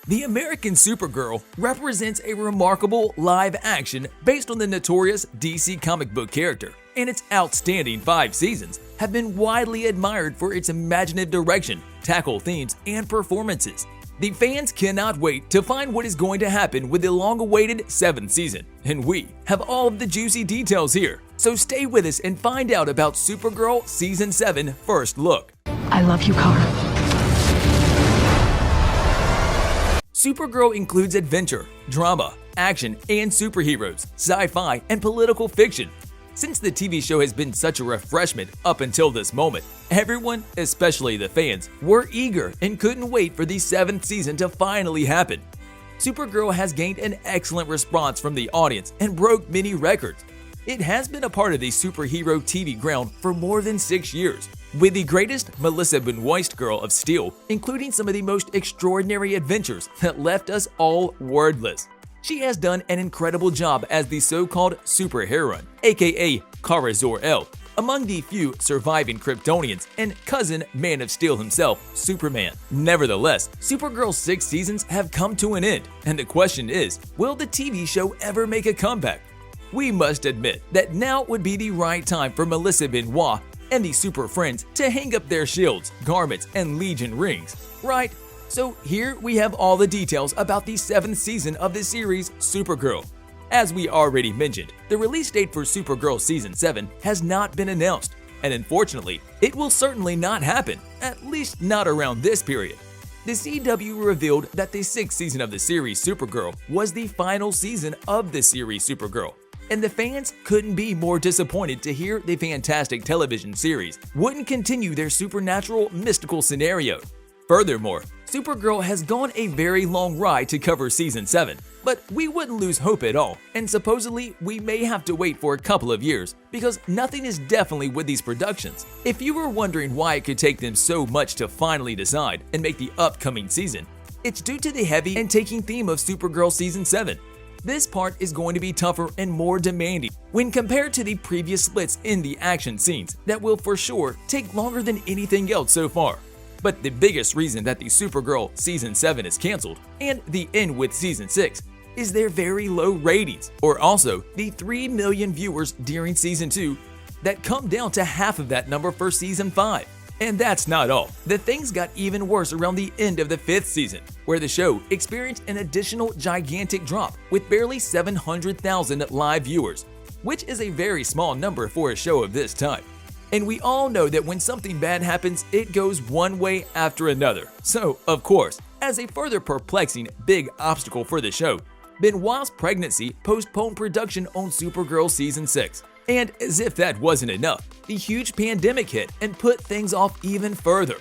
The American Supergirl represents a remarkable live action based on the notorious DC comic book character, and its outstanding 5 seasons have been widely admired for its imaginative direction, tackle themes, and performances. The fans cannot wait to find what is going to happen with the long-awaited 7th season, and we have all of the juicy details here. So stay with us and find out about Supergirl Season 7 First Look. I love you, Kara. Supergirl includes adventure, drama, action, and superheroes, sci-fi, and political fiction. Since the TV show has been such a refreshment up until this moment, everyone, especially the fans, were eager and couldn't wait for the 7th season to finally happen. Supergirl has gained an excellent response from the audience and broke many records. It has been a part of the superhero TV ground for more than 6 years, with the greatest Melissa Benoist Girl of Steel, including some of the most extraordinary adventures that left us all wordless. She has done an incredible job as the so-called superheroine, aka Kara Zor-El, among the few surviving Kryptonians and cousin Man of Steel himself, Superman. Nevertheless, Supergirl's 6 seasons have come to an end, and the question is, will the TV show ever make a comeback? We must admit that now would be the right time for Melissa Benoist and the Super Friends to hang up their shields, garments, and Legion rings, right? So here we have all the details about the 7th season of the series Supergirl. As we already mentioned, the release date for Supergirl Season 7 has not been announced, and unfortunately, it will certainly not happen, at least not around this period. The CW revealed that the 6th season of the series Supergirl was the final season of the series Supergirl, and the fans couldn't be more disappointed to hear the fantastic television series wouldn't continue their supernatural mystical scenario. Furthermore, Supergirl has gone a very long ride to cover Season 7, but we wouldn't lose hope at all, and supposedly we may have to wait for a couple of years because nothing is definitely with these productions. If you were wondering why it could take them so much to finally decide and make the upcoming season, it's due to the heavy and taking theme of Supergirl Season 7. This part is going to be tougher and more demanding when compared to the previous splits in the action scenes that will for sure take longer than anything else so far. But the biggest reason that the Supergirl Season 7 is cancelled and the end with Season 6 is their very low ratings, or also the 3 million viewers during Season 2 that come down to half of that number for Season 5. And that's not all. The things got even worse around the end of the 5th season, where the show experienced an additional gigantic drop with barely 700,000 live viewers, which is a very small number for a show of this type. And we all know that when something bad happens, it goes one way after another. So, of course, as a further perplexing big obstacle for the show, Benoist's pregnancy postponed production on Supergirl Season 6. And as if that wasn't enough, the huge pandemic hit and put things off even further.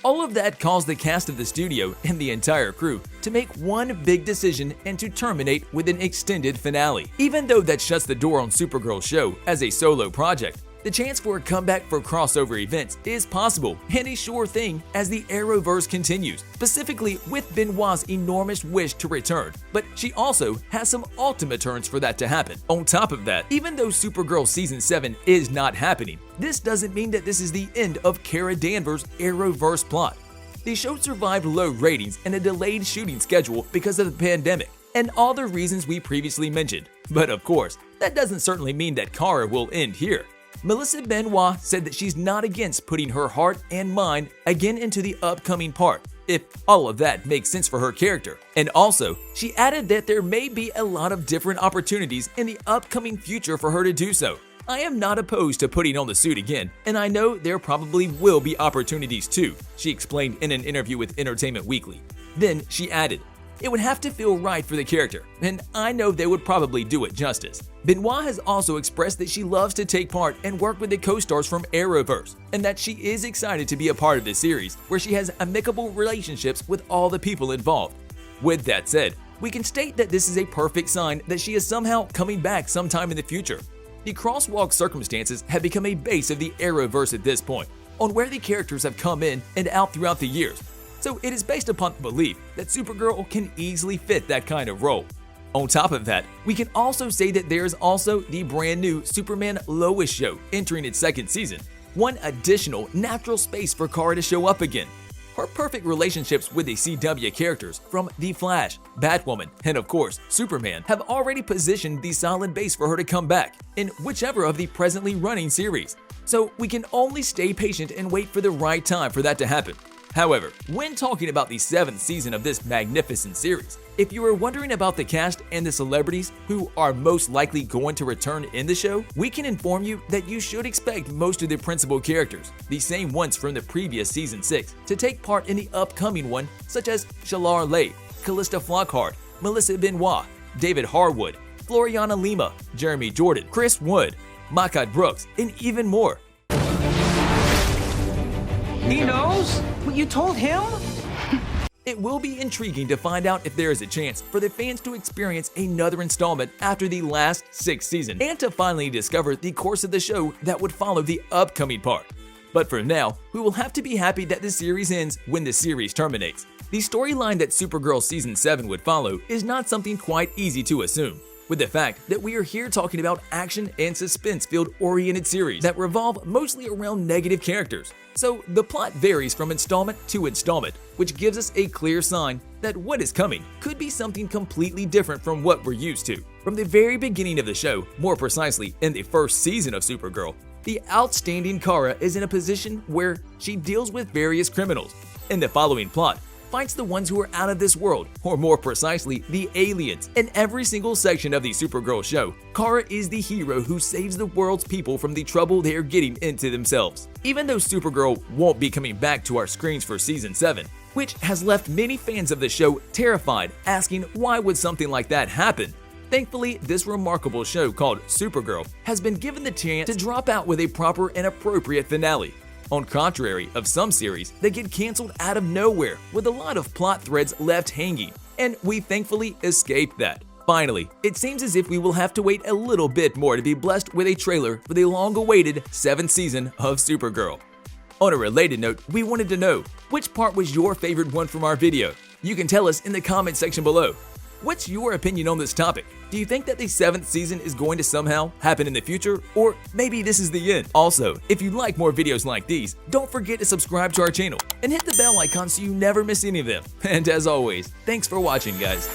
All of that caused the cast of the studio and the entire crew to make one big decision and to terminate with an extended finale. Even though that shuts the door on Supergirl's show as a solo project, the chance for a comeback for crossover events is possible and a sure thing as the Arrowverse continues, specifically with Benoist's enormous wish to return, but she also has some ultimate turns for that to happen. On top of that, even though Supergirl Season 7 is not happening, this doesn't mean that this is the end of Kara Danvers' Arrowverse plot. The show survived low ratings and a delayed shooting schedule because of the pandemic, and all the reasons we previously mentioned. But of course, that doesn't certainly mean that Kara will end here. Melissa Benoist said that she's not against putting her heart and mind again into the upcoming part, if all of that makes sense for her character. And also, she added that there may be a lot of different opportunities in the upcoming future for her to do so. I am not opposed to putting on the suit again, and I know there probably will be opportunities too, she explained in an interview with Entertainment Weekly. Then she added, "It would have to feel right for the character, and I know they would probably do it justice." Benoist has also expressed that she loves to take part and work with the co-stars from Arrowverse, and that she is excited to be a part of this series where she has amicable relationships with all the people involved. With that said, we can state that this is a perfect sign that she is somehow coming back sometime in the future. The crosswalk circumstances have become a base of the Arrowverse at this point, on where the characters have come in and out throughout the years. So it is based upon the belief that Supergirl can easily fit that kind of role. On top of that, we can also say that there is also the brand new Superman Lois show entering its 2nd season, one additional natural space for Kara to show up again. Her perfect relationships with the CW characters from The Flash, Batwoman, and of course, Superman have already positioned the solid base for her to come back in whichever of the presently running series. So we can only stay patient and wait for the right time for that to happen. However, when talking about the 7th season of this magnificent series, if you were wondering about the cast and the celebrities who are most likely going to return in the show, we can inform you that you should expect most of the principal characters, the same ones from the previous season 6, to take part in the upcoming one, such as Shalar Leigh, Callista Flockhart, Melissa Benoit, David Harwood, Floriana Lima, Jeremy Jordan, Chris Wood, Mehcad Brooks, and even more. He knows? What you told him? It will be intriguing to find out if there is a chance for the fans to experience another installment after the last 6th season, and to finally discover the course of the show that would follow the upcoming part. But for now, we will have to be happy that the series ends when the series terminates. The storyline that Supergirl Season 7 would follow is not something quite easy to assume, with the fact that we are here talking about action and suspense-filled oriented series that revolve mostly around negative characters. So the plot varies from installment to installment, which gives us a clear sign that what is coming could be something completely different from what we're used to. From the very beginning of the show, more precisely in the first season of Supergirl, the outstanding Kara is in a position where she deals with various criminals. In the following plot, fights the ones who are out of this world, or more precisely, the aliens. In every single section of the Supergirl show, Kara is the hero who saves the world's people from the trouble they are getting into themselves. Even though Supergirl won't be coming back to our screens for Season 7, which has left many fans of the show terrified, asking why would something like that happen? Thankfully, this remarkable show called Supergirl has been given the chance to drop out with a proper and appropriate finale. On contrary of some series that get canceled out of nowhere with a lot of plot threads left hanging, and we thankfully escaped that. Finally, it seems as if we will have to wait a little bit more to be blessed with a trailer for the long-awaited 7th season of Supergirl. On a related note, we wanted to know, which part was your favorite one from our video? You can tell us in the comment section below. What's your opinion on this topic? Do you think that the 7th season is going to somehow happen in the future? Or maybe this is the end? Also, if you'd like more videos like these, don't forget to subscribe to our channel and hit the bell icon so you never miss any of them. And as always, thanks for watching, guys.